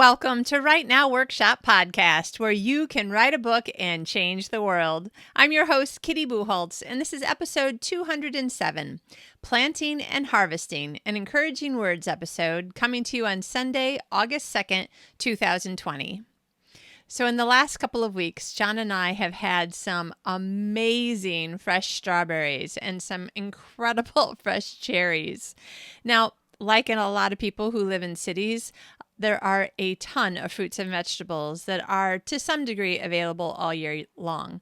Welcome to Write Now Workshop Podcast, where you can write a book and change the world. I'm your host, Kitty Bucholtz, and this is episode 207, Planting and Harvesting, an Encouraging Words episode coming to you on Sunday, August 2nd, 2020. So in the last couple of weeks, John and I have had some amazing fresh strawberries and some incredible fresh cherries. Now, like in a lot of people who live in cities, there are a ton of fruits and vegetables that are to some degree available all year long.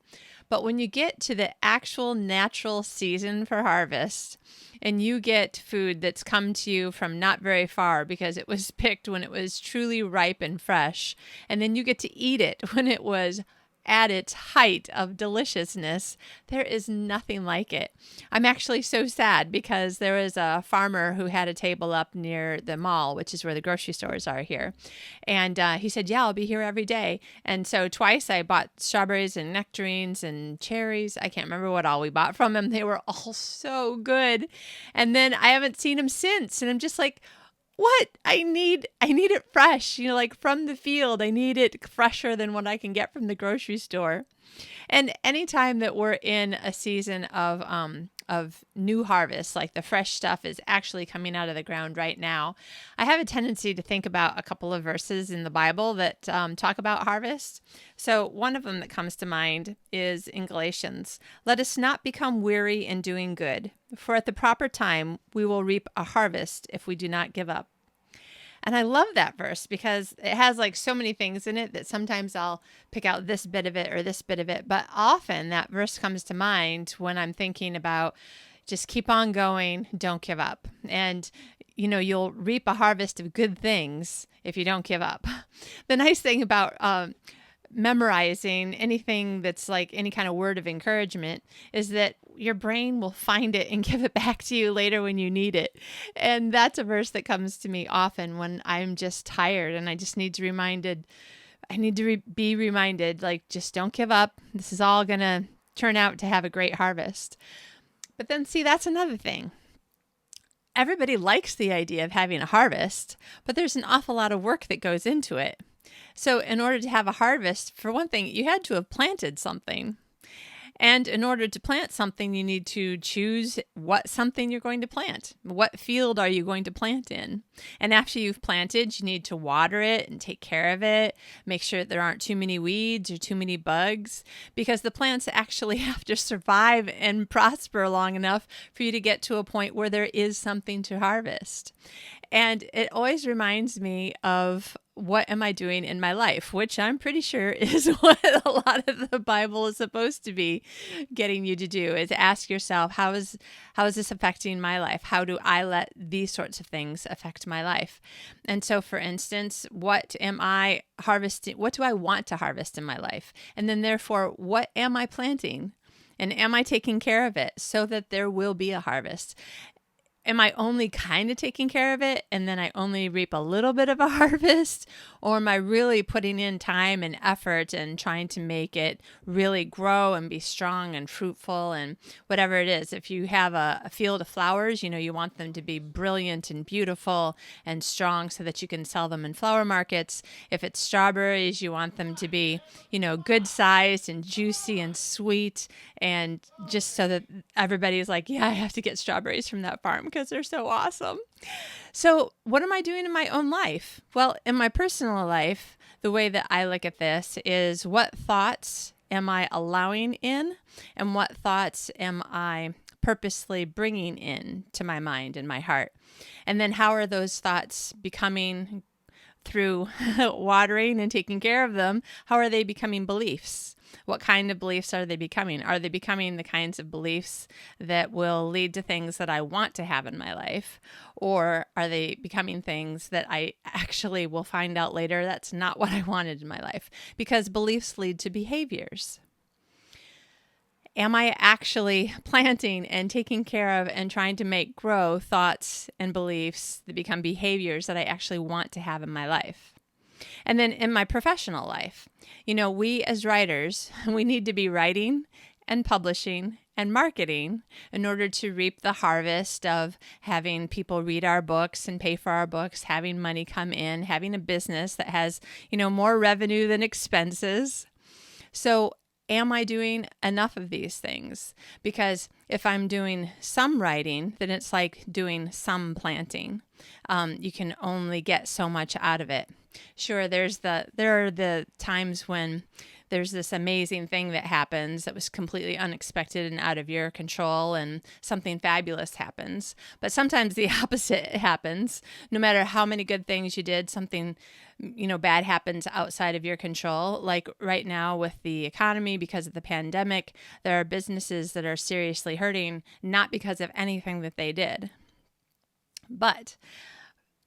But when you get to the actual natural season for harvest and you get food that's come to you from not very far because it was picked when it was truly ripe and fresh, and then you get to eat it when it was at its height of deliciousness, there is nothing like it. I'm actually so sad because there was a farmer who had a table up near the mall, which is where the grocery stores are here. And he said, yeah, I'll be here every day. And so twice I bought strawberries and nectarines and cherries. I can't remember what all we bought from him. They were all so good. And then I haven't seen him since. And I'm just like, what? I need it fresh, like from the field. I need it fresher than what I can get from the grocery store. And anytime that we're in a season of new harvest, like the fresh stuff is actually coming out of the ground right now, I have a tendency to think about a couple of verses in the Bible that talk about harvest. So one of them that comes to mind is in Galatians. Let us not become weary in doing good, for at the proper time we will reap a harvest if we do not give up. And I love that verse because it has like so many things in it that sometimes I'll pick out this bit of it or this bit of it. But often that verse comes to mind when I'm thinking about just keep on going, don't give up. And, you'll reap a harvest of good things if you don't give up. The nice thing about memorizing anything that's like any kind of word of encouragement is that your brain will find it and give it back to you later when you need it. And that's a verse that comes to me often when I'm just tired and I just need to be reminded, like, just don't give up. This is all going to turn out to have a great harvest. But then see, that's another thing. Everybody likes the idea of having a harvest, but there's an awful lot of work that goes into it. So in order to have a harvest, for one thing, you had to have planted something. And in order to plant something, you need to choose what something you're going to plant. What field are you going to plant in? And after you've planted, you need to water it and take care of it. Make sure that there aren't too many weeds or too many bugs, because the plants actually have to survive and prosper long enough for you to get to a point where there is something to harvest. And it always reminds me of what am I doing in my life, which I'm pretty sure is what a lot of the Bible is supposed to be getting you to do, is ask yourself, how is this affecting my life? How do I let these sorts of things affect my life? And so, for instance, what am I harvesting? What do I want to harvest in my life? And then therefore, what am I planting? And am I taking care of it so that there will be a harvest? Am I only kind of taking care of it and then I only reap a little bit of a harvest? Or am I really putting in time and effort and trying to make it really grow and be strong and fruitful and whatever it is? If you have a field of flowers, you want them to be brilliant and beautiful and strong so that you can sell them in flower markets. If it's strawberries, you want them to be, good sized and juicy and sweet, and just so that everybody's like, yeah, I have to get strawberries from that farm because they're so awesome. So what am I doing in my own life? Well, in my personal life, the way that I look at this is, what thoughts am I allowing in and what thoughts am I purposely bringing in to my mind and my heart? And then how are those thoughts becoming, through watering and taking care of them, how are they becoming beliefs? What kind of beliefs are they becoming? Are they becoming the kinds of beliefs that will lead to things that I want to have in my life? Or are they becoming things that I actually will find out later that's not what I wanted in my life? Because beliefs lead to behaviors. Am I actually planting and taking care of and trying to make grow thoughts and beliefs that become behaviors that I actually want to have in my life? And then in my professional life, we as writers, we need to be writing and publishing and marketing in order to reap the harvest of having people read our books and pay for our books, having money come in, having a business that has, more revenue than expenses. So am I doing enough of these things? Because if I'm doing some writing, then it's like doing some planting. You can only get so much out of it. Sure, there are the times when there's this amazing thing that happens that was completely unexpected and out of your control, and something fabulous happens. But sometimes the opposite happens. No matter how many good things you did, something bad happens outside of your control. Like right now with the economy, because of the pandemic, there are businesses that are seriously hurting, not because of anything that they did. But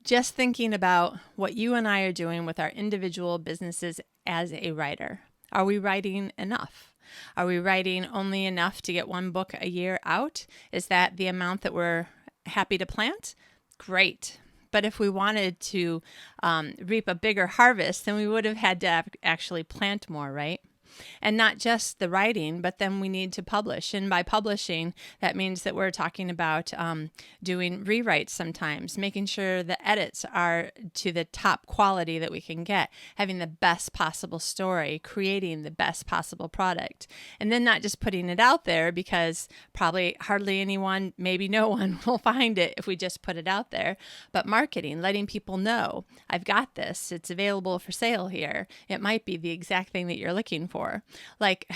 just thinking about what you and I are doing with our individual businesses as a writer. Are we writing enough? Are we writing only enough to get one book a year out? Is that the amount that we're happy to plant? Great. But if we wanted to reap a bigger harvest, then we would have had to actually plant more, right? And not just the writing, but then we need to publish. And by publishing, that means that we're talking about doing rewrites sometimes, making sure the edits are to the top quality that we can get, having the best possible story, creating the best possible product, and then not just putting it out there, because probably hardly anyone, maybe no one will find it if we just put it out there, but marketing, letting people know, I've got this, it's available for sale here. It might be the exact thing that you're looking for. Like,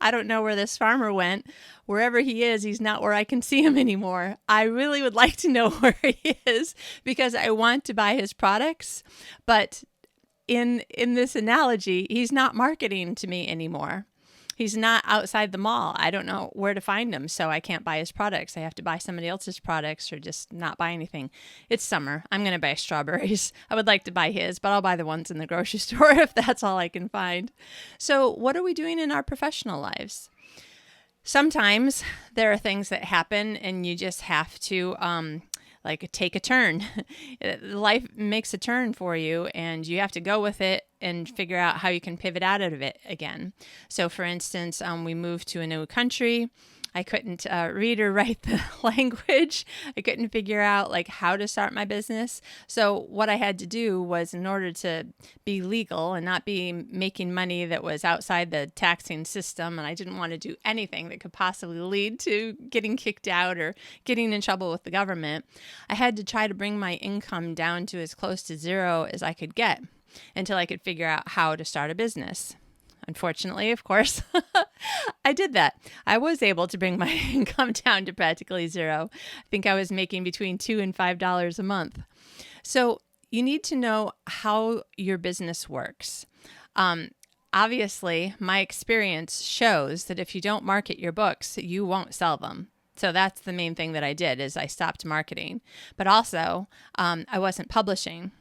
I don't know where this farmer went. Wherever he is, he's not where I can see him anymore. I really would like to know where he is because I want to buy his products. But in this analogy, he's not marketing to me anymore. He's not outside the mall. I don't know where to find him, so I can't buy his products. I have to buy somebody else's products or just not buy anything. It's summer. I'm going to buy strawberries. I would like to buy his, but I'll buy the ones in the grocery store if that's all I can find. So what are we doing in our professional lives? Sometimes there are things that happen and you just have to take a turn. Life makes a turn for you and you have to go with it and figure out how you can pivot out of it again. So for instance, we moved to a new country. I couldn't read or write the language. I couldn't figure out how to start my business. So what I had to do was, in order to be legal and not be making money that was outside the taxing system, and I didn't want to do anything that could possibly lead to getting kicked out or getting in trouble with the government, I had to try to bring my income down to as close to zero as I could get until I could figure out how to start a business. Unfortunately, of course, I did that. I was able to bring my income down to practically zero. I think I was making between $2 and $5 a month. So you need to know how your business works. Obviously, my experience shows that if you don't market your books, you won't sell them. So that's the main thing that I did, is I stopped marketing. But also, I wasn't publishing.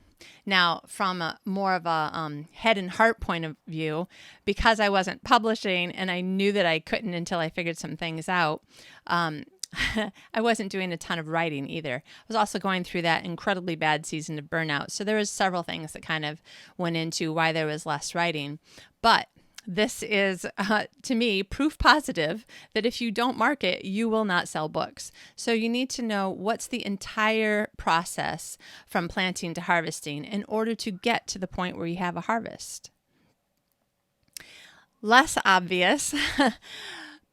Now, from more of a head and heart point of view, because I wasn't publishing and I knew that I couldn't until I figured some things out, I wasn't doing a ton of writing either. I was also going through that incredibly bad season of burnout. So there was several things that kind of went into why there was less writing. But this is, to me, proof positive that if you don't market, you will not sell books. So you need to know what's the entire process from planting to harvesting in order to get to the point where you have a harvest. Less obvious,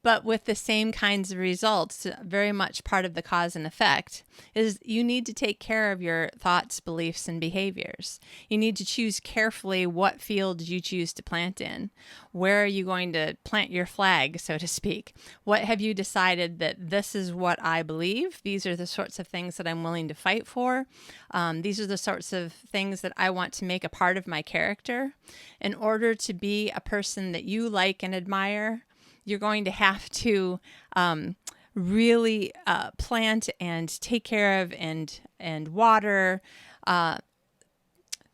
but with the same kinds of results, very much part of the cause and effect, is you need to take care of your thoughts, beliefs, and behaviors. You need to choose carefully what fields you choose to plant in. Where are you going to plant your flag, so to speak? What have you decided that this is what I believe? These are the sorts of things that I'm willing to fight for. These are the sorts of things that I want to make a part of my character. In order to be a person that you like and admire, you're going to have to really plant and take care of and water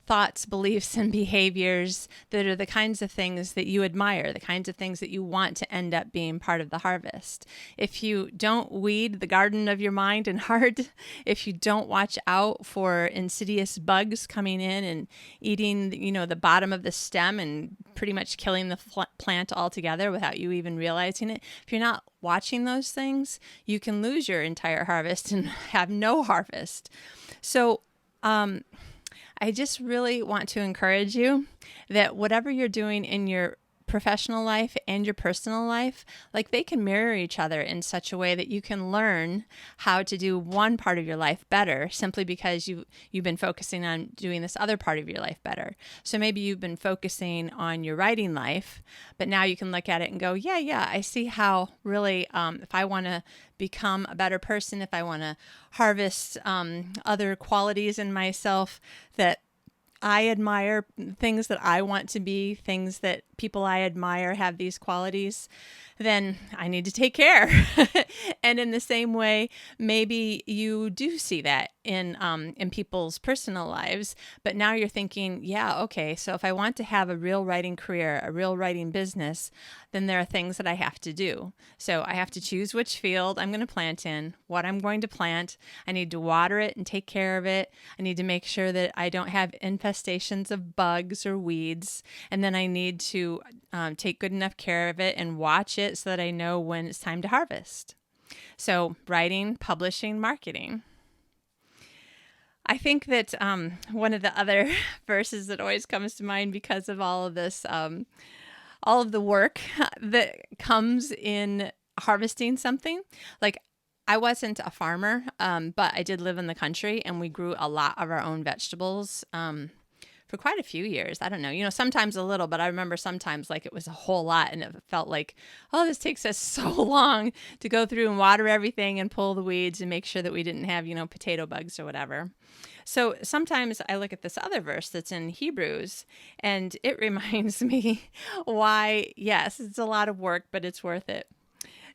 thoughts, beliefs, and behaviors that are the kinds of things that you admire, the kinds of things that you want to end up being part of the harvest. If you don't weed the garden of your mind and heart, if you don't watch out for insidious bugs coming in and eating, the bottom of the stem and pretty much killing the plant altogether without you even realizing it, if you're not watching those things, you can lose your entire harvest and have no harvest. So, I just really want to encourage you that whatever you're doing in your professional life and your personal life, like they can mirror each other in such a way that you can learn how to do one part of your life better simply because you've been focusing on doing this other part of your life better. So maybe you've been focusing on your writing life, but now you can look at it and go, yeah, I see how really if I want to become a better person, if I want to harvest other qualities in myself that I admire, things that I want to be, things that people I admire have these qualities, then I need to take care. And in the same way, maybe you do see that in people's personal lives, but now you're thinking, yeah, okay, so if I want to have a real writing career, a real writing business, then there are things that I have to do. So I have to choose which field I'm going to plant in, what I'm going to plant. I need to water it and take care of it. I need to make sure that I don't have infestations of bugs or weeds. And then I need to take good enough care of it and watch it so that I know when it's time to harvest. So writing, publishing, marketing. I think that one of the other verses that always comes to mind because of all of this, all of the work that comes in harvesting something, like I wasn't a farmer, but I did live in the country and we grew a lot of our own vegetables for quite a few years. I don't know, sometimes a little, but I remember sometimes like it was a whole lot and it felt like, oh, this takes us so long to go through and water everything and pull the weeds and make sure that we didn't have, potato bugs or whatever. So sometimes I look at this other verse that's in Hebrews and it reminds me why, yes, it's a lot of work, but it's worth it.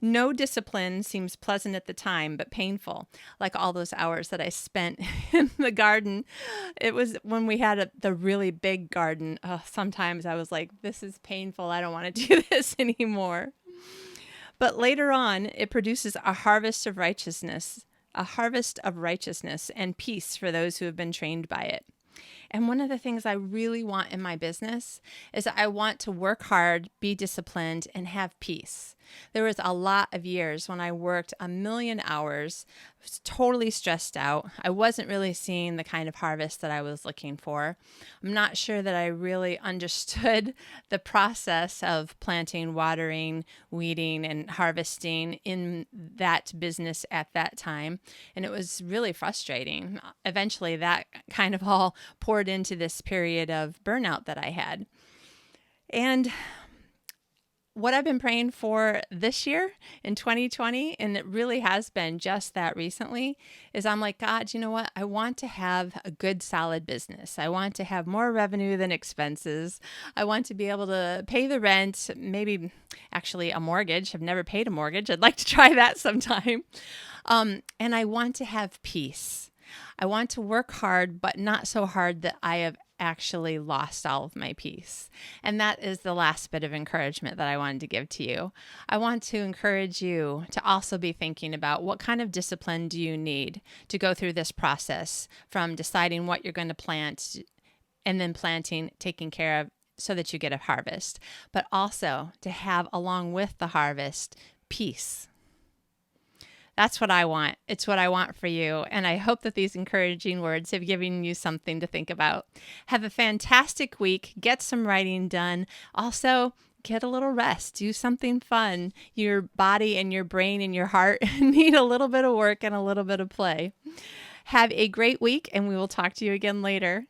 No discipline seems pleasant at the time, but painful, like all those hours that I spent in the garden. It was when we had the really big garden. Sometimes I was like, this is painful. I don't want to do this anymore. But later on, it produces a harvest of righteousness and peace for those who have been trained by it. And one of the things I really want in my business is I want to work hard, be disciplined, and have peace. There was a lot of years when I worked a million hours, was totally stressed out. I wasn't really seeing the kind of harvest that I was looking for. I'm not sure that I really understood the process of planting, watering, weeding, and harvesting in that business at that time. And it was really frustrating. Eventually, that kind of all poured into this period of burnout that I had. And what I've been praying for this year in 2020, and it really has been just that recently, is I'm like, God, you know what? I want to have a good, solid business. I want to have more revenue than expenses. I want to be able to pay the rent, maybe actually a mortgage. I've never paid a mortgage. I'd like to try that sometime. And I want to have peace. I want to work hard, but not so hard that I have actually lost all of my peace. And that is the last bit of encouragement that I wanted to give to you. I want to encourage you to also be thinking about what kind of discipline do you need to go through this process from deciding what you're going to plant and then planting, taking care of so that you get a harvest, but also to have along with the harvest, peace. That's what I want. It's what I want for you. And I hope that these encouraging words have given you something to think about. Have a fantastic week. Get some writing done. Also, get a little rest. Do something fun. Your body and your brain and your heart need a little bit of work and a little bit of play. Have a great week, and we will talk to you again later.